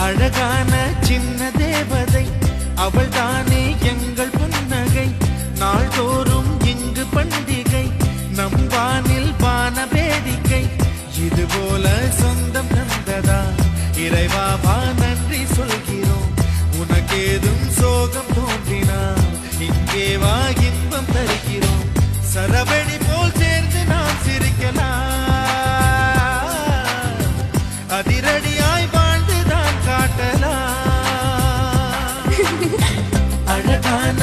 அழகான சின்ன தேவதை அவள் தானே எங்கள் புன்னகை. நாள்தோறும் இங்கு பண்டிகை, நம் வானில் வான வேடிக்கை. இதுபோல சொந்தம் தந்ததா இறைவாவா நன்றி சொல்கிறோம். உனக்கேதும் சோகம் தோன்றினால் இங்கே வா இன்பம் தருகிறோம். சரவெடி போல் சேர்ந்து நாம் சிரிக்கலாம், அதிரடியாய் வாழ்ந்துதான் காட்டலாம். அழகான